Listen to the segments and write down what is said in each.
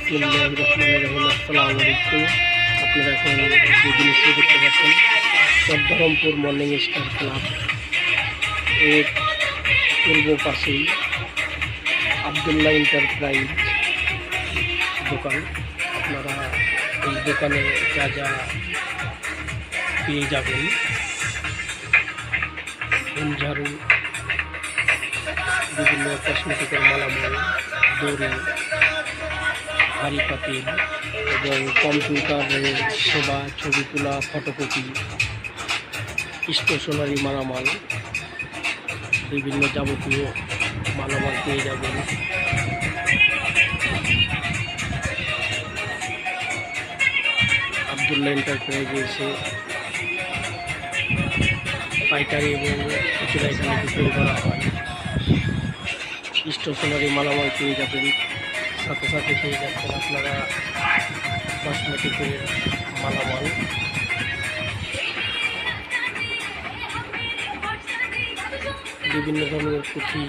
বিসমিল্লাহির রহমানির রহিম। আসসালামু আলাইকুম। আপনারা এখন যে জিনিসটি দেখতে পাচ্ছেন চট্টগ্রামপুর মর্নিং স্টার ক্লাব এর পূর্ব পাশেই আবদুল্লাহ এন্টারপ্রাইজ দোকান। আপনারা এই দোকানে যা যা পেয়ে যাবেন, ঝাড়ু, বিভিন্ন কসমেটিকের মালামাল, দড়ি, হাঁড়ি পাতিল এবং কম্পিউটারের সেবা, ছবি তোলা, ফটোকপি, স্টেশনারি মালামাল, বিভিন্ন যাবতীয় মালামাল পেয়ে যাবেন। আবদুল্লাহ এন্টারপ্রাইজে এসে পাইকারি এবং খুচরা এখানে বিক্রি করা হয়। স্টেশনারি মালামাল পেয়ে যাবেন, সাথে সাথে পেয়ে যাচ্ছেন আপনারা কসমেটিকের মালামাল। বিভিন্ন ধরনের পুঁথি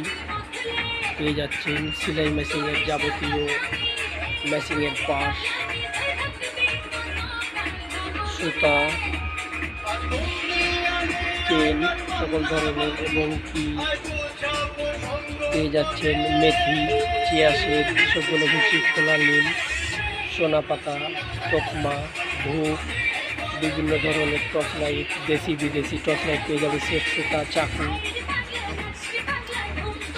পেয়ে যাচ্ছেন, সেলাই মেশিনের যাবতীয় মেশিনের পাশ, সুতা, চেন সকল ধরনের, এবং কি পেয়ে যাচ্ছেন মেথি, চিয়াশিড, সূর্যমুখী, খোলা নীল, সোনা পাতা, তকমা, ধূপ, বিভিন্ন ধরনের টর্চ লাইট, দেশি বিদেশি টর্চ লাইট পেয়ে যাবে, সেট সুতা, চাকু,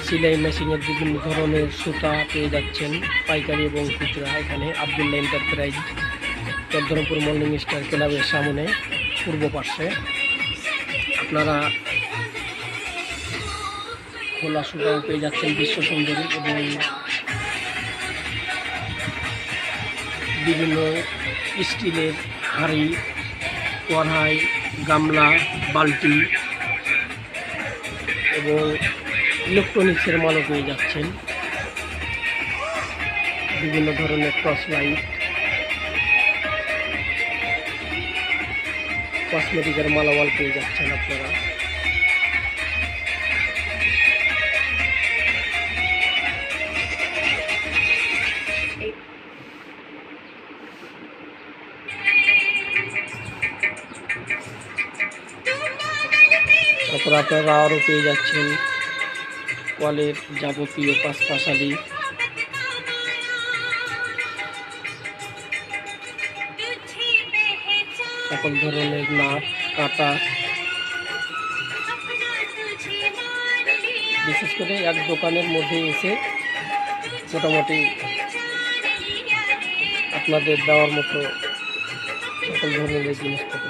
সেলাই মেশিনের বিভিন্ন ধরনের সুতা পেয়ে যাচ্ছেন পাইকারি এবং খুচরা। এখানে আবদুল্লাহ এন্টারপ্রাইজ চট্টগ্রামপুর মর্নিং স্টার ক্লাবের সামনে পূর্ব পার্শ্বে। আপনারা খোলা সুতাও পেয়ে যাচ্ছেন, বিশ্ব সুন্দরী, এবং বিভিন্ন স্টিলের হাঁড়ি, কড়াই, গামলা, বালতি এবং ইলেকট্রনিক্সের মালও পেয়ে যাচ্ছেন। বিভিন্ন ধরনের টর্চ লাইট, কসমেটিকের মালামাল পেয়ে যাচ্ছেন আপনারা। তারপর আপনারা আরও পেয়ে যাচ্ছেন ওয়ালের যাবতীয় পাশাপাশি, সকল ধরনের নাট, কাঁটা। বিশেষ করে এক দোকানের মধ্যে এসে মোটামুটি আপনাদের দেওয়ার মতো সকল ধরনের জিনিসপত্র